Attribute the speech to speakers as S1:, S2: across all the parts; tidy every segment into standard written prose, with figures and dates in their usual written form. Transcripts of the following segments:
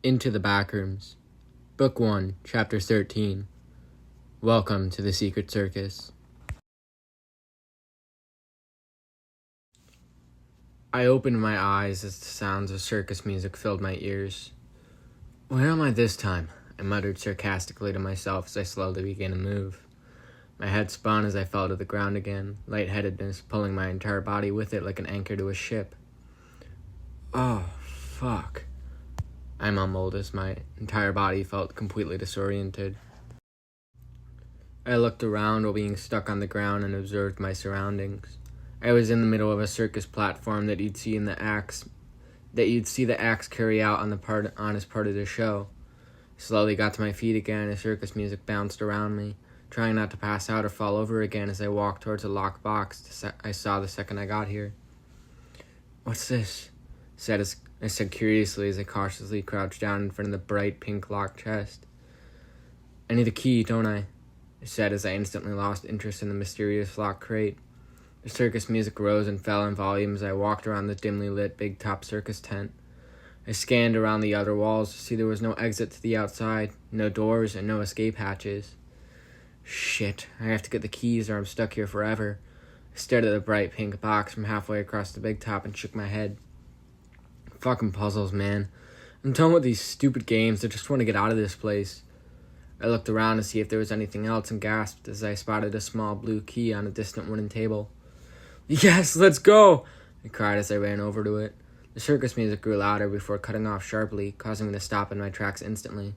S1: Into the Backrooms. Book 1, Chapter 13. Welcome to the Secret Circus. I opened my eyes as the sounds of circus music filled my ears. "Where am I this time?" I muttered sarcastically to myself as I slowly began to move. My head spun as I fell to the ground again, lightheadedness pulling my entire body with it like an anchor to a ship. "Oh, fuck," I mumbled as my entire body felt completely disoriented. I looked around while being stuck on the ground and observed my surroundings. I was in the middle of a circus platform that you'd see the acts carry out on the honest part of the show. I slowly got to my feet again as circus music bounced around me, trying not to pass out or fall over again as I walked towards a locked box I saw the second I got here. "What's this?" I said curiously as I cautiously crouched down in front of the bright pink locked chest. "I need a key, don't I?" I said as I instantly lost interest in the mysterious locked crate. The circus music rose and fell in volume as I walked around the dimly lit big top circus tent. I scanned around the outer walls to see there was no exit to the outside, no doors, and no escape hatches. Shit, I have to get the keys or I'm stuck here forever. I stared at the bright pink box from halfway across the big top and shook my head. Fucking puzzles, man. I'm done with these stupid games. I just want to get out of this place. I looked around to see if there was anything else and gasped as I spotted a small blue key on a distant wooden table. "Yes, let's go!" I cried as I ran over to it. The circus music grew louder before cutting off sharply, causing me to stop in my tracks instantly.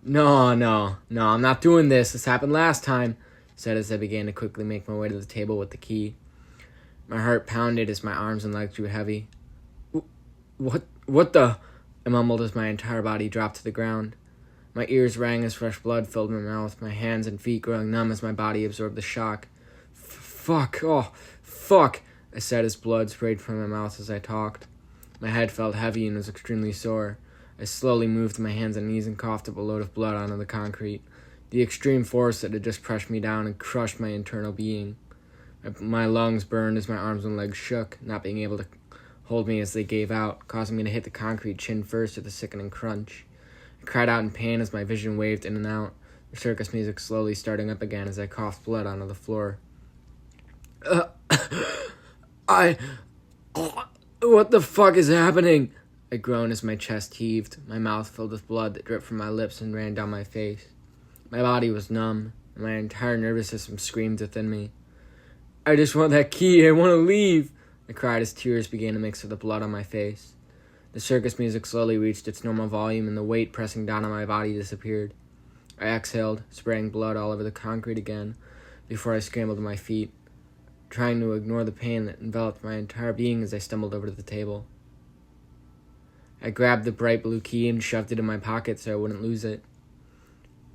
S1: No, I'm not doing this. This happened last time," I said as I began to quickly make my way to the table with the key. My heart pounded as my arms and legs grew heavy. What the?" I mumbled as my entire body dropped to the ground. My ears rang as fresh blood filled my mouth, my hands and feet growing numb as my body absorbed the shock. Fuck, I said as blood sprayed from my mouth as I talked. My head felt heavy and was extremely sore. I slowly moved to my hands and knees and coughed up a load of blood onto the concrete. The extreme force that had just pressed me down and crushed my internal being. My lungs burned as my arms and legs shook, not being able to hold me as they gave out, causing me to hit the concrete chin first with a sickening crunch. I cried out in pain as my vision waved in and out, the circus music slowly starting up again as I coughed blood onto the floor. What the fuck is happening?" I groaned as my chest heaved, my mouth filled with blood that dripped from my lips and ran down my face. My body was numb, and my entire nervous system screamed within me. "I just want that key, I want to leave," I cried as tears began to mix with the blood on my face. The circus music slowly reached its normal volume and the weight pressing down on my body disappeared. I exhaled, spraying blood all over the concrete again, before I scrambled to my feet, trying to ignore the pain that enveloped my entire being as I stumbled over to the table. I grabbed the bright blue key and shoved it in my pocket so I wouldn't lose it.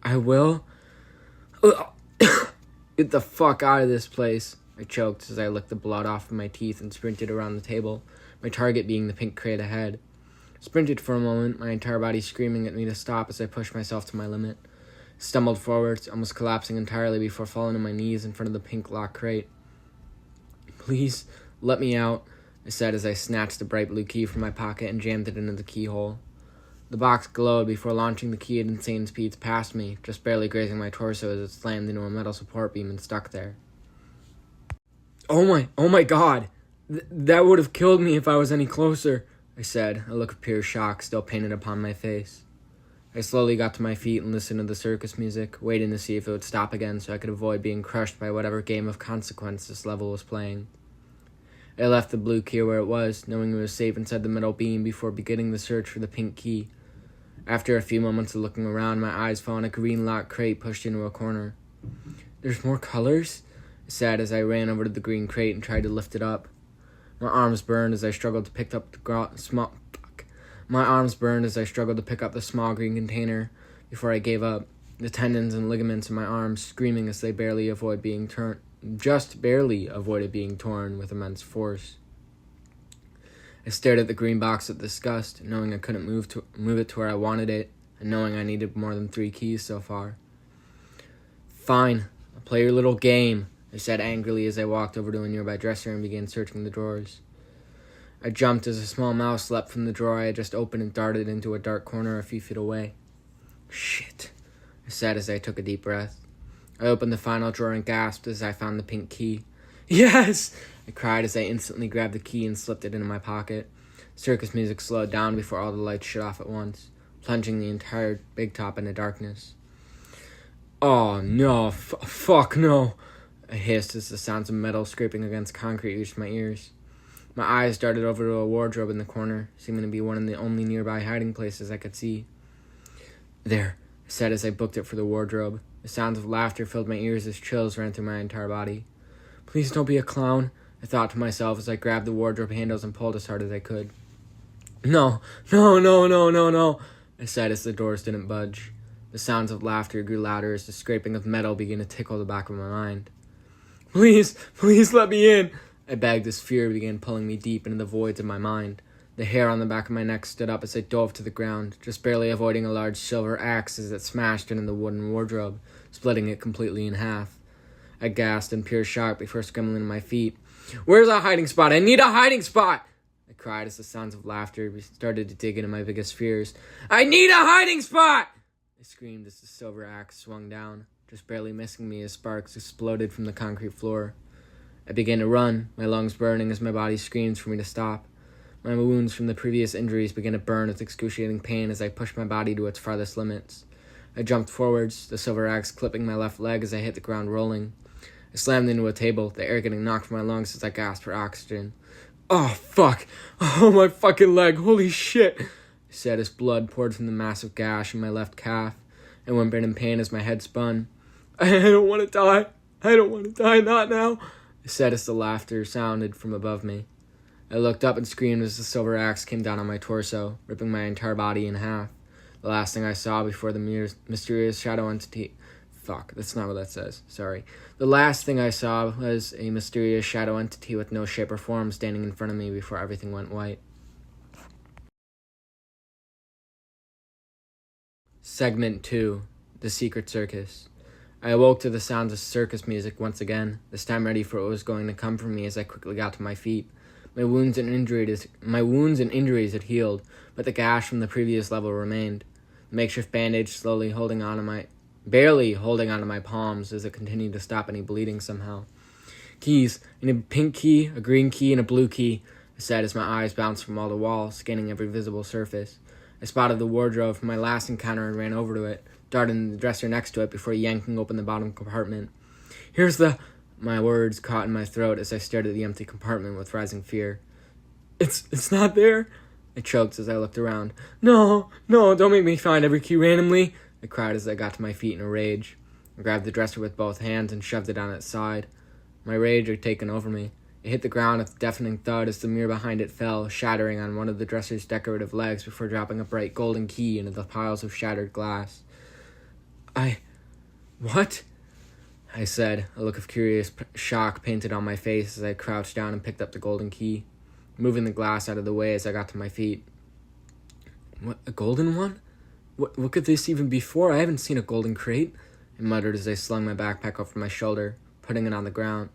S1: "I will get the fuck out of this place," I choked as I licked the blood off of my teeth and sprinted around the table, my target being the pink crate ahead. I sprinted for a moment, my entire body screaming at me to stop as I pushed myself to my limit. I stumbled forwards, almost collapsing entirely before falling to my knees in front of the pink locked crate. "Please, let me out," I said as I snatched the bright blue key from my pocket and jammed it into the keyhole. The box glowed before launching the key at insane speeds past me, just barely grazing my torso as it slammed into a metal support beam and stuck there. Oh my god! That would have killed me if I was any closer," I said, a look of pure shock still painted upon my face. I slowly got to my feet and listened to the circus music, waiting to see if it would stop again so I could avoid being crushed by whatever game of consequence this level was playing. I left the blue key where it was, knowing it was safe inside the metal beam before beginning the search for the pink key. After a few moments of looking around, my eyes fell on a green locked crate pushed into a corner. "There's more colors?" I said as I ran over to the green crate and tried to lift it up. My arms burned as I struggled to pick up the small green container before I gave up, the tendons and ligaments in my arms screaming as they barely avoided being torn with immense force. I stared at the green box with disgust, knowing I couldn't move it to where I wanted it, and knowing I needed more than 3 keys so far. "Fine, I'll play your little game," I said angrily as I walked over to a nearby dresser and began searching the drawers. I jumped as a small mouse leapt from the drawer I had just opened and darted into a dark corner a few feet away. Shit, I said as I took a deep breath. I opened the final drawer and gasped as I found the pink key. Yes! I cried as I instantly grabbed the key and slipped it into my pocket. Circus music slowed down before all the lights shut off at once, plunging the entire big top into darkness. Oh, no, fuck no, I hissed as the sounds of metal scraping against concrete reached my ears. My eyes darted over to a wardrobe in the corner, seeming to be one of the only nearby hiding places I could see. There, I said as I booked it for the wardrobe. The sounds of laughter filled my ears as chills ran through my entire body. Please don't be a clown, I thought to myself as I grabbed the wardrobe handles and pulled as hard as I could. No, I said as the doors didn't budge. The sounds of laughter grew louder as the scraping of metal began to tickle the back of my mind. Please let me in, I begged as fear began pulling me deep into the voids of my mind. The hair on the back of my neck stood up as I dove to the ground, just barely avoiding a large silver axe as it smashed into the wooden wardrobe, splitting it completely in half. I gasped in pure shock before scrambling to my feet. Where's a hiding spot? I need a hiding spot! I cried as the sounds of laughter started to dig into my biggest fears. I need a hiding spot! I screamed as the silver axe swung down, just barely missing me as sparks exploded from the concrete floor. I began to run, my lungs burning as my body screamed for me to stop. My wounds from the previous injuries began to burn with excruciating pain as I pushed my body to its farthest limits. I jumped forwards, the silver axe clipping my left leg as I hit the ground rolling. I slammed into a table, the air getting knocked from my lungs as I gasped for oxygen. Oh, fuck! Oh, my fucking leg! Holy shit! I said as blood poured from the massive gash in my left calf. I whimpered in pain as my head spun. I don't want to die! I don't want to die, not now! I said as the laughter sounded from above me. I looked up and screamed as the silver axe came down on my torso, ripping my entire body in half. The last thing I saw before the mysterious shadow entity... Fuck, that's not what that says. Sorry. The last thing I saw was a mysterious shadow entity with no shape or form standing in front of me before everything went white. Segment 2. The Secret Circus. I awoke to the sounds of circus music once again, this time ready for what was going to come for me as I quickly got to my feet. My wounds and injuries had healed, but the gash from the previous level remained. The makeshift bandage barely holding onto my palms as it continued to stop any bleeding somehow. Keys. I need a pink key, a green key, and a blue key, I said as my eyes bounced from wall to wall, scanning every visible surface. I spotted the wardrobe from my last encounter and ran over to it, darted in the dresser next to it before yanking open the bottom compartment. Here's the... My words caught in my throat as I stared at the empty compartment with rising fear. It's not there, I choked as I looked around. No, don't make me find every key randomly, I cried as I got to my feet in a rage. I grabbed the dresser with both hands and shoved it on its side. My rage had taken over me. It hit the ground with a deafening thud as the mirror behind it fell, shattering on one of the dresser's decorative legs before dropping a bright golden key into the piles of shattered glass. What? I said, a look of curious shock painted on my face as I crouched down and picked up the golden key, moving the glass out of the way as I got to my feet. What, a golden one? What could this even be for? I haven't seen a golden crate, I muttered as I slung my backpack over my shoulder, putting it on the ground.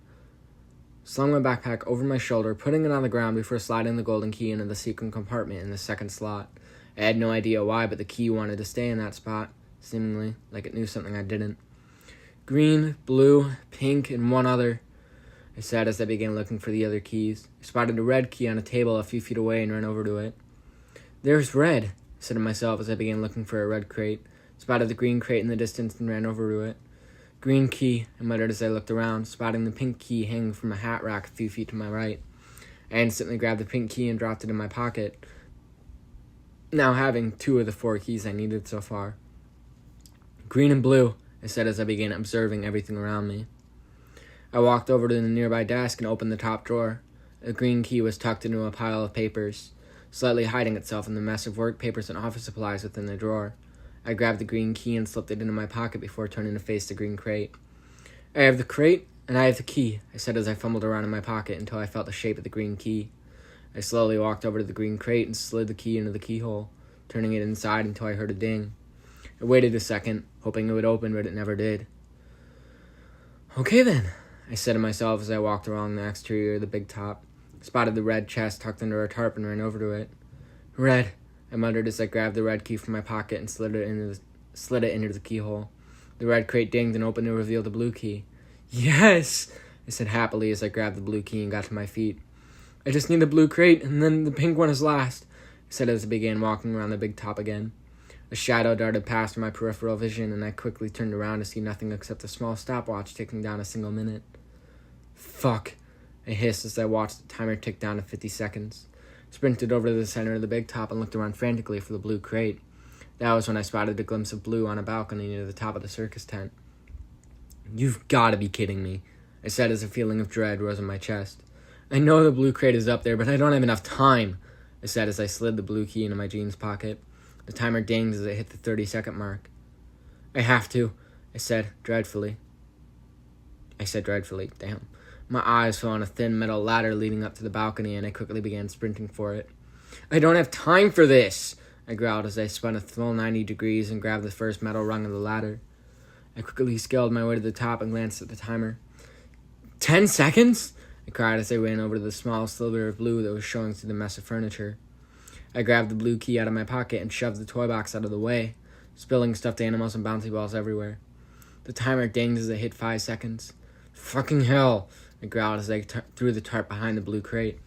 S1: Slung my backpack over my shoulder, putting it on the ground before sliding the golden key into the secret compartment in the second slot. I had no idea why, but the key wanted to stay in that spot, seemingly like it knew something I didn't. Green, blue, pink, and one other, I said as I began looking for the other keys. I spotted a red key on a table a few feet away and ran over to it. There's red, I said to myself as I began looking for a red crate. Spotted the green crate in the distance and ran over to it. Green key, I muttered as I looked around, spotting the pink key hanging from a hat rack a few feet to my right. I instantly grabbed the pink key and dropped it in my pocket, now having 2 of the 4 keys I needed so far. Green and blue, I said as I began observing everything around me. I walked over to the nearby desk and opened the top drawer. The green key was tucked into a pile of papers, slightly hiding itself in the mess of work papers and office supplies within the drawer. I grabbed the green key and slipped it into my pocket before turning to face the green crate. I have the crate, and I have the key, I said as I fumbled around in my pocket until I felt the shape of the green key. I slowly walked over to the green crate and slid the key into the keyhole, turning it inside until I heard a ding. I waited a second, hoping it would open, but it never did. Okay then, I said to myself as I walked along the exterior of the big top. spotted the red chest tucked under a tarp and ran over to it. "Red," I muttered as I grabbed the red key from my pocket and slid it into the keyhole. The red crate dinged and opened to reveal the blue key. "Yes!" I said happily as I grabbed the blue key and got to my feet. "I just need the blue crate, and then the pink one is last," I said as I began walking around the big top again. A shadow darted past my peripheral vision, and I quickly turned around to see nothing except a small stopwatch ticking down a single minute. "Fuck," I hissed as I watched the timer tick down to 50 seconds. I sprinted over to the center of the big top and looked around frantically for the blue crate. That was when I spotted a glimpse of blue on a balcony near the top of the circus tent. "You've got to be kidding me," I said as a feeling of dread rose in my chest. "I know the blue crate is up there, but I don't have enough time," I said as I slid the blue key into my jeans pocket. The timer dinged as it hit the 30-second mark. "I have to," I said dreadfully. Damn. My eyes fell on a thin metal ladder leading up to the balcony, and I quickly began sprinting for it. "I don't have time for this," I growled as I spun a full 90 degrees and grabbed the first metal rung of the ladder. I quickly scaled my way to the top and glanced at the timer. 10 seconds? I cried as I ran over to the small sliver of blue that was showing through the mess of furniture. I grabbed the blue key out of my pocket and shoved the toy box out of the way, spilling stuffed animals and bouncy balls everywhere. The timer dinged as it hit 5 seconds. "Fucking hell," I growled as I threw the tarp behind the blue crate.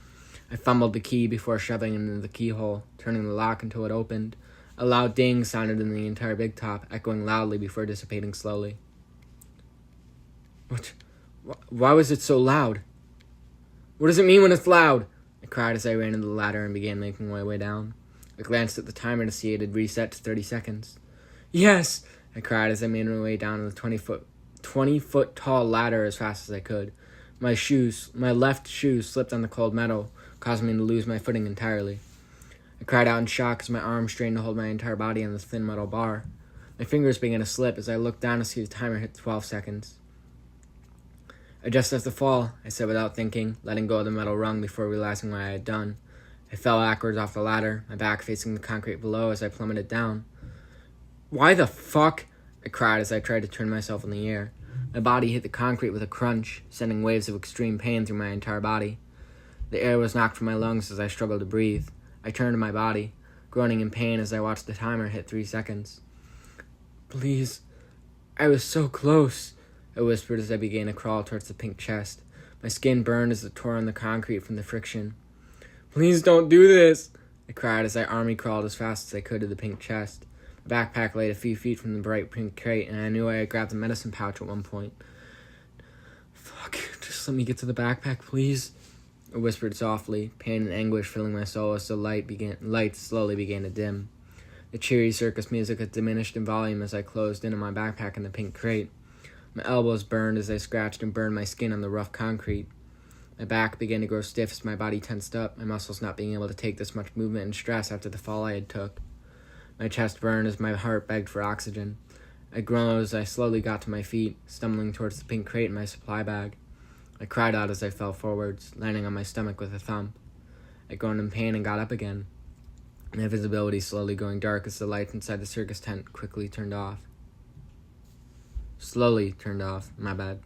S1: I fumbled the key before shoving it into the keyhole, turning the lock until it opened. A loud ding sounded in the entire big top, echoing loudly before dissipating slowly. "What? Why was it so loud?" "What does it mean when it's loud?" I cried as I ran into the ladder and began making my way down. I glanced at the timer to see it had reset to 30 seconds. "Yes!" I cried as I made my way down the 20-foot tall ladder as fast as I could. My left shoe slipped on the cold metal, causing me to lose my footing entirely. I cried out in shock as my arm strained to hold my entire body on the thin metal bar. My fingers began to slip as I looked down to see the timer hit 12 seconds. "I just have to fall," I said without thinking, letting go of the metal rung before realizing what I had done. I fell backwards off the ladder, my back facing the concrete below as I plummeted down. "Why the fuck?" I cried as I tried to turn myself in the air. My body hit the concrete with a crunch, sending waves of extreme pain through my entire body. The air was knocked from my lungs as I struggled to breathe. I turned to my body, groaning in pain as I watched the timer hit 3 seconds. "Please, I was so close," I whispered as I began to crawl towards the pink chest. My skin burned as it tore on the concrete from the friction. "Please don't do this," I cried as I army crawled as fast as I could to the pink chest. My backpack lay a few feet from the bright pink crate, and I knew I had grabbed the medicine pouch at one point. "Fuck, just let me get to the backpack, please," I whispered softly, pain and anguish filling my soul as the light slowly began to dim. The cheery circus music had diminished in volume as I closed into my backpack in the pink crate. My elbows burned as I scratched and burned my skin on the rough concrete. My back began to grow stiff as my body tensed up, my muscles not being able to take this much movement and stress after the fall I had took. My chest burned as my heart begged for oxygen. I groaned as I slowly got to my feet, stumbling towards the pink crate in my supply bag. I cried out as I fell forwards, landing on my stomach with a thump. I groaned in pain and got up again, my visibility slowly going dark as the lights inside the circus tent slowly turned off, my bad.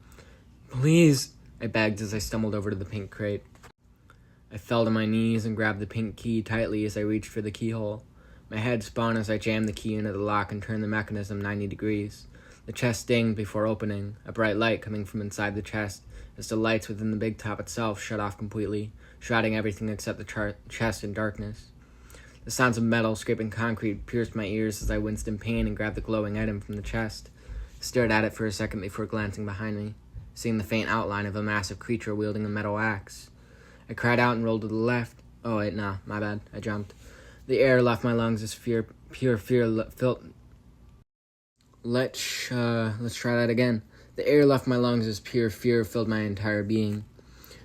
S1: "Please," I begged as I stumbled over to the pink crate. I fell to my knees and grabbed the pink key tightly as I reached for the keyhole. My head spun as I jammed the key into the lock and turned the mechanism 90 degrees. The chest dinged before opening, a bright light coming from inside the chest as the lights within the big top itself shut off completely, shrouding everything except the chest in darkness. The sounds of metal scraping concrete pierced my ears as I winced in pain and grabbed the glowing item from the chest. I stared at it for a second before glancing behind me, seeing the faint outline of a massive creature wielding a metal axe. I cried out and rolled to the left. Oh wait, nah, my bad. I jumped. The air left my lungs as pure fear filled. Let's try that again. The air left my lungs as pure fear filled my entire being.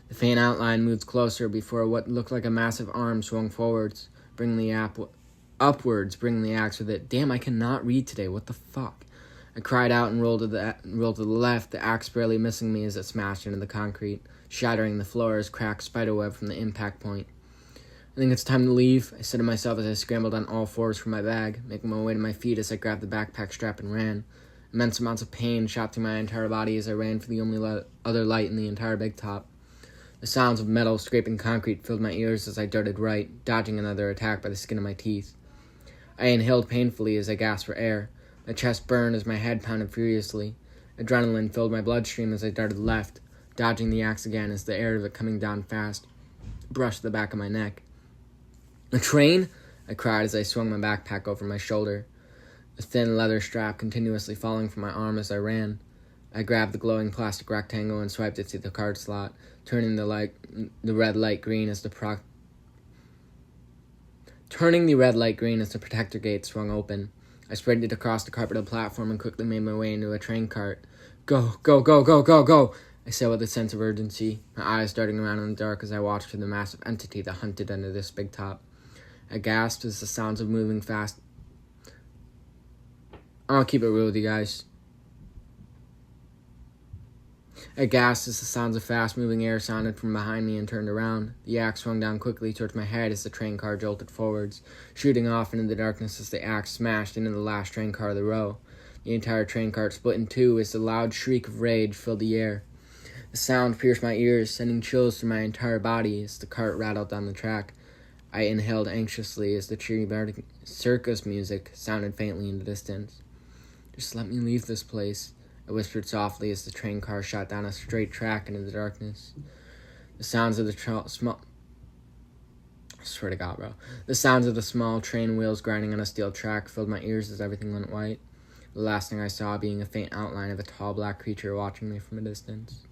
S1: The faint outline moved closer before what looked like a massive arm swung forwards, bringing the axe with it. Damn, I cannot read today. What the fuck? I cried out and rolled to the left, the axe barely missing me as it smashed into the concrete, shattering the floor as cracked spiderweb from the impact point. "I think it's time to leave," I said to myself as I scrambled on all fours for my bag, making my way to my feet as I grabbed the backpack strap and ran. Immense amounts of pain shot through my entire body as I ran for the only other light in the entire big top. The sounds of metal scraping concrete filled my ears as I darted right, dodging another attack by the skin of my teeth. I inhaled painfully as I gasped for air. My chest burned as my head pounded furiously. Adrenaline filled my bloodstream as I darted left, dodging the axe again as the air of it coming down fast brushed the back of my neck. "A train?" I cried as I swung my backpack over my shoulder, a thin leather strap continuously falling from my arm as I ran. I grabbed the glowing plastic rectangle and swiped it through the card slot, turning the red light green as the protector gate swung open. I sprinted across the carpeted platform and quickly made my way into a train cart. "Go, go, go, go, go, go!" I said with a sense of urgency, my eyes darting around in the dark as I watched for the massive entity that hunted under this big top. I gasped as the sounds of moving fast. I'll keep it real with you guys. I gasped as the sounds of fast-moving air sounded from behind me and turned around. The axe swung down quickly towards my head as the train car jolted forwards, shooting off into the darkness as the axe smashed into the last train car of the row. The entire train cart split in two as a loud shriek of rage filled the air. The sound pierced my ears, sending chills through my entire body as the cart rattled down the track. I inhaled anxiously as the cheery circus music sounded faintly in the distance. "Just let me leave this place," I whispered softly as the train car shot down a straight track into the darkness. The sounds of the small train wheels grinding on a steel track filled my ears as everything went white, the last thing I saw being a faint outline of a tall black creature watching me from a distance.